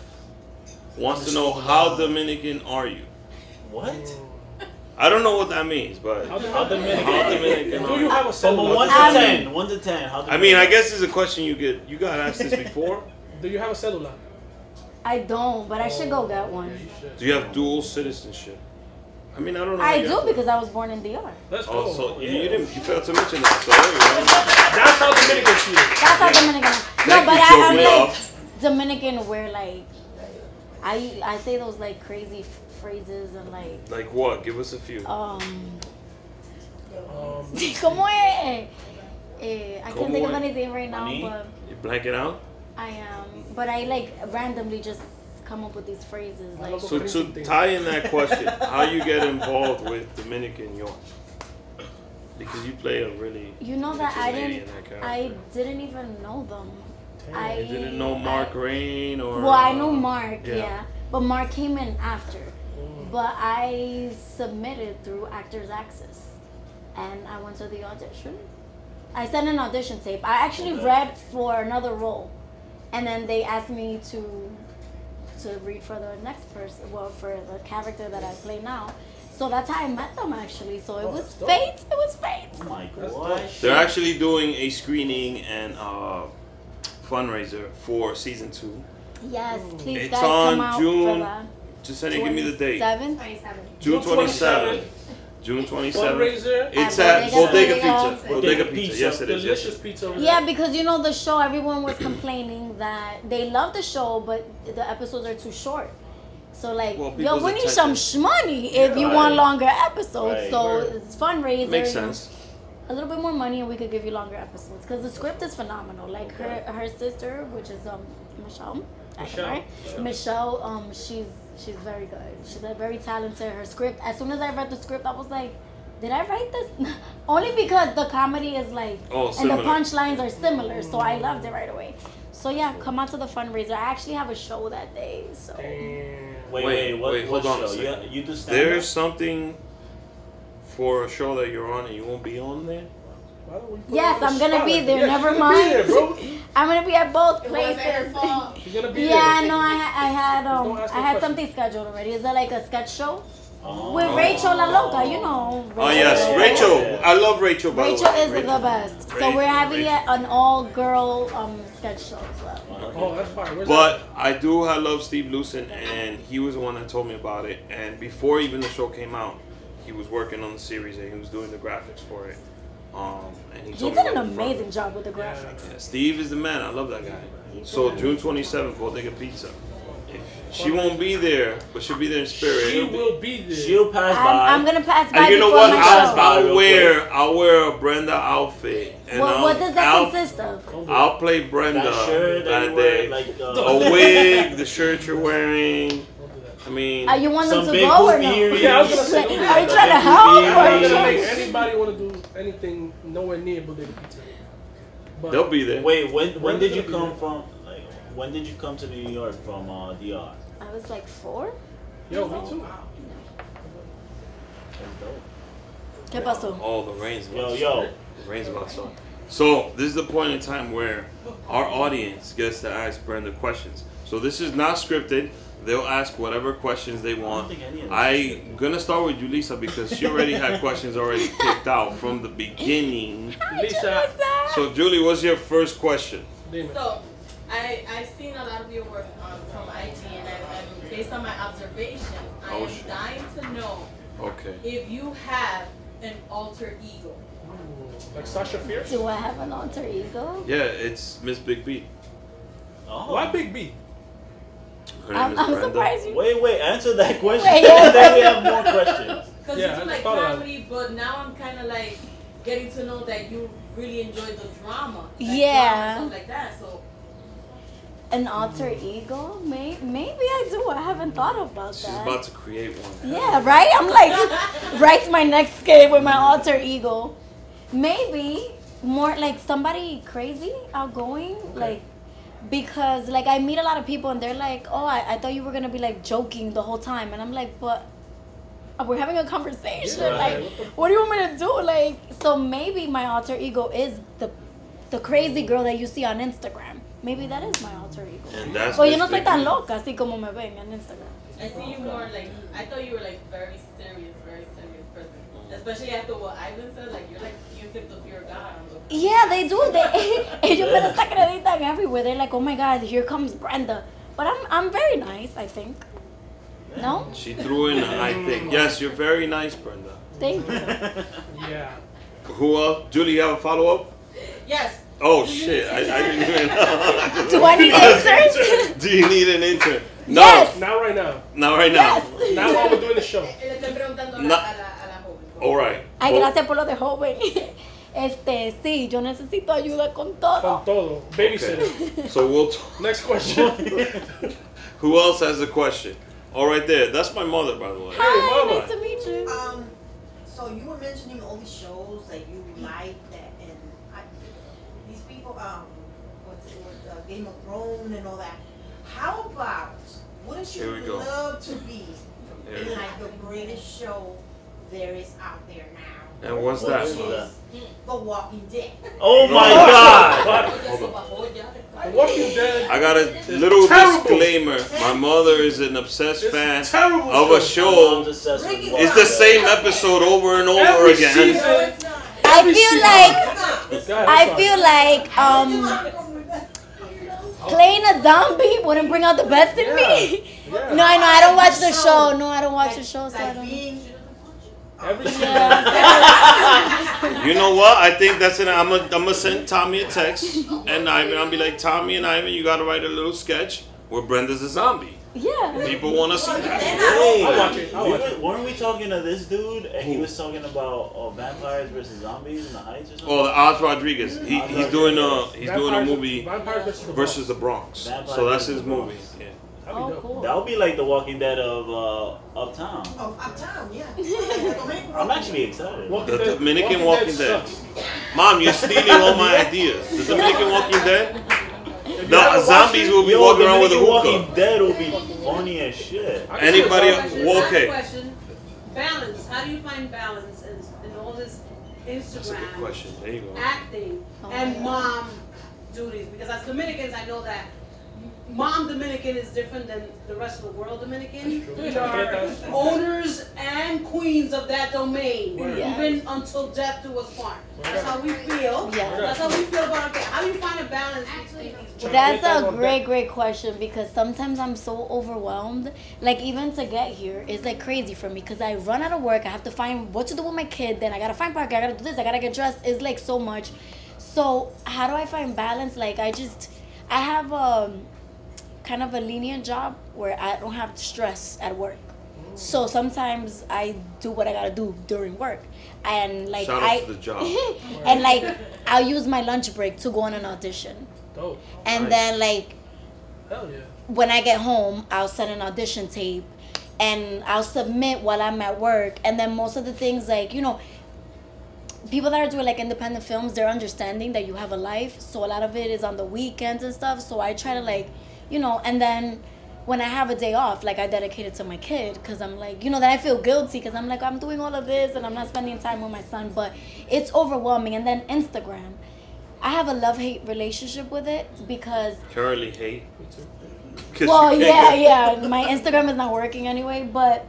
wants to know how Dominican are you? What? I don't know what that means, but How How Dominican? how Dominican Do are you you? have a From a cellular? 1 to 10. 1 to 10. How I mean, I guess it's a question you get. You got asked this before. Do you have a cellular? I don't, but I should go get one. Yeah, you should. Do you have dual citizenship? I mean, I don't know. I how you do have- because I was born in DR. Let's go. Oh, so Yeah. you failed to mention that. So there you go. That's how Dominican she is. That's how Dominican. No, Thank but you, I'm Joby like Love. Dominican where like I say those like crazy phrases and like Like what? Give us a few. ¿Cómo es? I can't think of anything right now, Money? but You blanking out? I am. But I like randomly just come up with these phrases like. So to tie in that question, how you get involved with Dominican York? Because you play a really. You know that I lady didn't. in that character. I didn't even know them. I You didn't know Mark Rain or. Well, I know Mark, yeah. yeah, but Mark came in after. But I submitted through Actors Access, and I went to the audition, I sent an audition tape. I actually read for another role, and then they asked me to read for the next person, well, for the character that I play now. So that's how I met them, actually. So it was fate. It was fate. Oh my gosh. They're actually doing a screening and fundraiser for season 2. Yes, please, it's guys, on come out June. for that. Just give me the date. 27th. June 27th. June 27th. Fundraiser. It's at Bodega Pizza. Bodega Pizza. Yes, it is. Delicious pizza. Yeah, because you know the show, everyone was complaining that they love the show, but the episodes are too short. So like, yo, we need some shmoney if you want longer episodes. Right. So it's fundraiser. Makes sense. A little bit more money, and we could give you longer episodes because the script is phenomenal. Like her sister, which is Michelle. Michelle, she's very good. She's very talented. Her script, as soon as I read the script, I was like, did I write this? Only because the comedy is like, and the punchlines are similar, so I loved it right away. So yeah, come out to the fundraiser. I actually have a show that day. So wait, hold on show? a second. You do stand There's something for a show that you're on and you won't be on there? Yes, I'm gonna be there. Never mind. I'm gonna be at both places. You're gonna be there. Yeah, no, I had something scheduled already. Is that like a sketch show? With Rachel La Loca, you know. Rachel. Oh yes, Rachel. I love Rachel. By Rachel the way. is the best. So we're having an all-girl sketch show. So. Oh, that's fine. But I love Steve Lucen, and he was the one that told me about it. And before even the show came out, he was working on the series and he was doing the graphics for it. And he did an amazing job with the graphics. Yeah, Steve is the man. I love that guy. So June 27th, Bodega Pizza. She won't be there, but she'll be there in spirit. She will be there. She'll pass by. I'm gonna pass by. And you know what? I'll wear a Brenda outfit. And what does that consist of? I'll play Brenda that day. A wig, the shirt you're wearing. I mean, you want them to go or no? Yeah, I was gonna say. Are you trying to help? Anybody want to do anything nowhere near Bodega Pizza? But they'll be there. Wait, when did you come from? Like, when did you come to New York from DR? I was like 4. Yo, me too. ¿Qué pasó? Oh, the rain's about The rain's about to start. So this is the point in time where our audience gets to ask Brenda questions. So this is not scripted. They'll ask whatever questions they want. I'm gonna start with Julissa because she already had questions already picked out from the beginning. Lisa. So Julie, what's your first question? So I've seen a lot of your work from IG, and based on my observation, I am dying to know if you have an alter ego. Like Sasha Fierce? Do I have an alter ego? Yeah, it's MissBigB. Oh. Why Big B? I'm surprised you. Wait, answer that question. Then we have more questions. Because you do like comedy, but now I'm kind of like getting to know that you really enjoy the drama. Yeah. Drama, stuff like that. So. An alter ego? Maybe I do. I haven't thought about that. She's about to create one. Yeah, right? I'm like, write my next skit with my alter ego. Maybe more like somebody crazy, outgoing, like, because like I meet a lot of people and they're like, oh, I thought you were gonna be like joking the whole time, and I'm like, but we're having a conversation. Like, what do you want me to do? Like, so maybe my alter ego is the crazy girl that you see on Instagram. Maybe that is my alter ego. And that's yo no soy tan loca así como me ven en Instagram. I see you more like, I thought you were like very serious person. Especially after what Ivan said, like you're like, you hit the fear of God. Yeah, they do. Ellos me desacreditan everywhere. They're like, oh my God, here comes Brenda. But I'm very nice, I think. No? She threw in I think. Yes, you're very nice, Brenda. Thank you. Yeah. Who else? Julie, you have a follow-up? Yes. Oh shit, I didn't even know. Do I need interns? Do you need an intern? No. Yes. Not right now. Not right now. Yes. Not while we're doing the show. All right. Ay, gracias por lo de joven. Sí, yo necesito ayuda con todo. Con todo. Babysitter. Okay. So we'll next question. Who else has a question? All right there. That's my mother, by the way. Hi, nice to meet you. So you were mentioning all these shows that you like, that, and these people, Game of Thrones and all that. How about, wouldn't you love to be in like the greatest show there is out there now? And what's that? The Walking Dead. Oh my God! The Walking Dead. I got a little disclaimer. My mother is an obsessed fan of a show. It's the same episode over and over again. I feel like playing a zombie wouldn't bring out the best in me. Yeah. No, I don't watch the show. No, I don't watch the show, so I don't know. You know what? I think that's it. I'm gonna send Tommy a text, and I'll be like, Tommy and Ivan, you gotta write a little sketch where Brenda's a zombie. Yeah. People want to see that. Hey, I'll watch it. Weren't we talking to this dude, and he was talking about vampires versus zombies in the Heights or something? Oh, Oz Rodriguez. He's doing a movie versus the Bronx. So that's his movie. Yeah. Oh, cool. That would be like the Walking Dead of Uptown. Of Uptown, yeah. I'm actually excited. The Dominican Walking Dead. Mom, you're stealing all my ideas. The Dominican Walking Dead. The zombies will be walking around with a hookah. Walking Dead will be funny as shit. Anybody else? Well, okay. Question. Balance. How do you find balance in all this That's a good Instagram, question. There you go. acting, and mom duties? Because as Dominicans, I know that mom Dominican is different than the rest of the world Dominican. We are owners and queens of that domain, even until death do us part. That's how we feel. Yeah. That's how we feel about it. How do you find a balance between these? That's a great question, because sometimes I'm so overwhelmed. Like, even to get here is like crazy for me, because I run out of work. I have to find what to do with my kid. Then I gotta find parking. I gotta do this. I gotta get dressed. It's like so much. So how do I find balance? Like, I have kind of a lenient job where I don't have stress at work. So sometimes I do what I gotta do during work, and like Shout out to the job. and like I'll use my lunch break to go on an audition. Dope. And Nice. then like Hell yeah. when I get home, I'll send an audition tape, and I'll submit while I'm at work. And then most of the things, like, you know, people that are doing like independent films, they're understanding that you have a life, so a lot of it is on the weekends and stuff. So I try to, like, you know, and then when I have a day off, like, I dedicate it to my kid, because I'm like, you know, that I feel guilty because I'm like, I'm doing all of this and I'm not spending time with my son, but it's overwhelming. And then Instagram, I have a love-hate relationship with it, because Currently hate. well, yeah, my Instagram is not working anyway, but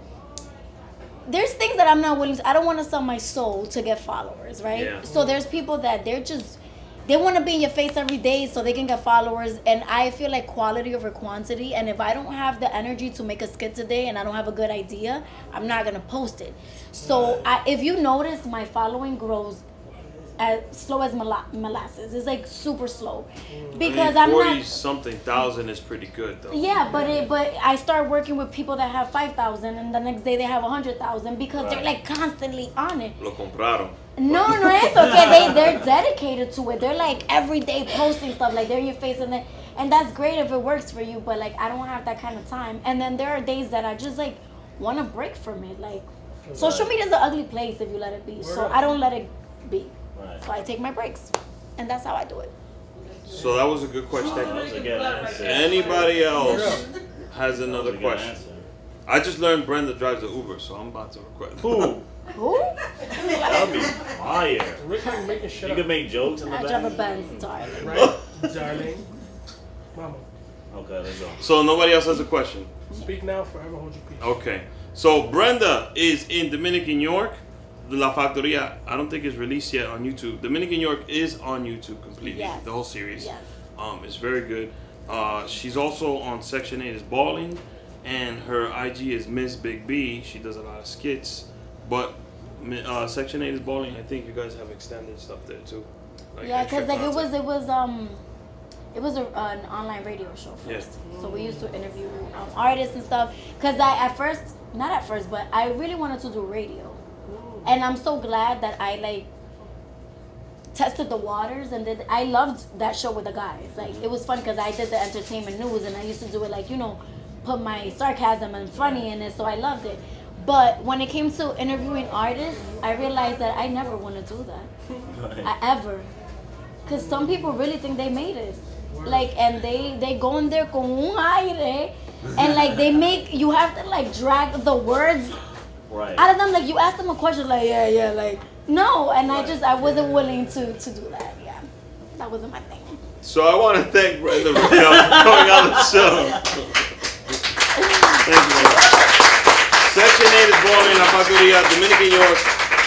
there's things that I'm not willing to. I don't want to sell my soul to get followers, right? Yeah. So there's people that they want to be in your face every day so they can get followers, and I feel like quality over quantity. And if I don't have the energy to make a skit today and I don't have a good idea, I'm not gonna post it. So if you notice, my following grows as slow as molasses. It's like super slow, because I'm not 40-something thousand is pretty good though. yeah, but I start working with people that have 5,000, and the next day they have 100,000, because they're like constantly on it. Lo compraron. No, it's okay. They're dedicated to it. They're like every day posting stuff, like they're in your face, and that's great if it works for you. But like, I don't have that kind of time. And then there are days that I just like want to break from it. Like, social media is an ugly place if you let it be. So I don't let it be. So I take my breaks, and that's how I do it. So that was a good question. That was a good answer. Anybody else has another question? I just learned Brenda drives an Uber, so I'm about to request. Who? That would be fire. Rick ain't making shit You up. could make jokes in the I back. drive a Benz, darling. Right, darling. Mama. Okay, let's go. So nobody else has a question? Speak now, forever hold your peace. Okay. So Brenda is in Dominican York. La Factoria, I don't think it's released yet on YouTube. Dominican York is on YouTube completely, Yes. the whole series. Yes. It's very good. She's also on Section 8 is Ballin, and her IG is MissBigB. She does a lot of skits, but Section 8 is Ballin. I think you guys have extended stuff there too. Like Yeah, extra because like content. it was an online radio show first. So we used to interview artists and stuff. Because not at first, but I really wanted to do radio. And I'm so glad that I like tested the waters, and I loved that show with the guys. Like, it was fun because I did the entertainment news, and I used to do it like, you know, put my sarcasm and funny in it, so I loved it. But when it came to interviewing artists, I realized that I never want to do that. Ever. Because some people really think they made it. Like, and they go in there con un aire, and like you have to like drag the words Right. out of them. Like, you ask them a question, like, yeah, like, No, and I wasn't willing to do that. Yeah, that wasn't my thing. So I want to thank Brenda Raquel for coming on the show. Thank you. Section 8 is Ballin, La Factoria, Dominican York.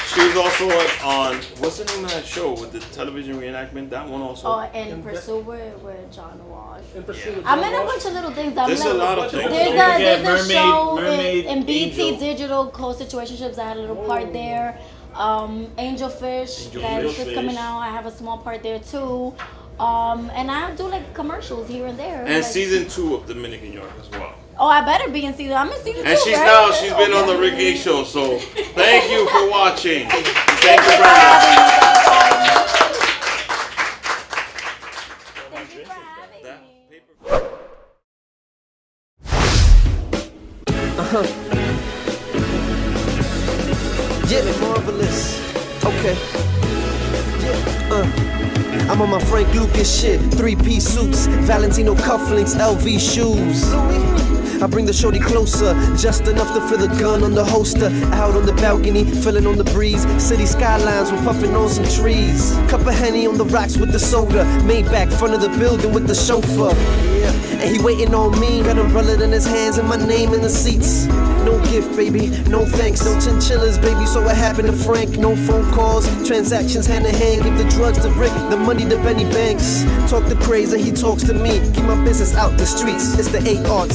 She was also on, what's the name of that show with the television reenactment? That one also. Oh, In Pursuit with John Walsh. In Pursuit with I'm John in a Walsh. bunch of little things. There's a lot of things. There's a show Mermaid in BT Angel. Digital, Co-Situationships. I had a little part there. Angelfish, that's just coming out. I have a small part there too. And I do like commercials here and there. And like, season 2 of Dominican York as well. Oh, I better be in season. I'm in season 2. And she's right? she's been on the Ricky Show, so thank you for watching. Thank you, for Brenda. Thank you for having me. Yeah, marvelous. Okay. Yeah, I'm on my Frank Lucas shit. 3-piece suits, Valentino cufflinks, LV shoes. I bring the shorty closer, just enough to feel the gun on the holster. Out on the balcony, feeling on the breeze. City skylines, we're puffing on some trees. Cup of Henny on the rocks with the soda. Maybach, front of the building with the chauffeur. Yeah, and he waiting on me. Got umbrella in his hands and my name in the seats. No gift, baby, no thanks. No chinchillas, baby, so what happened to Frank? No phone calls, transactions hand in hand. Give the drugs to Rick, the money to Benny Banks. Talk to Craze and he talks to me. Keep my business out the streets, it's the ART.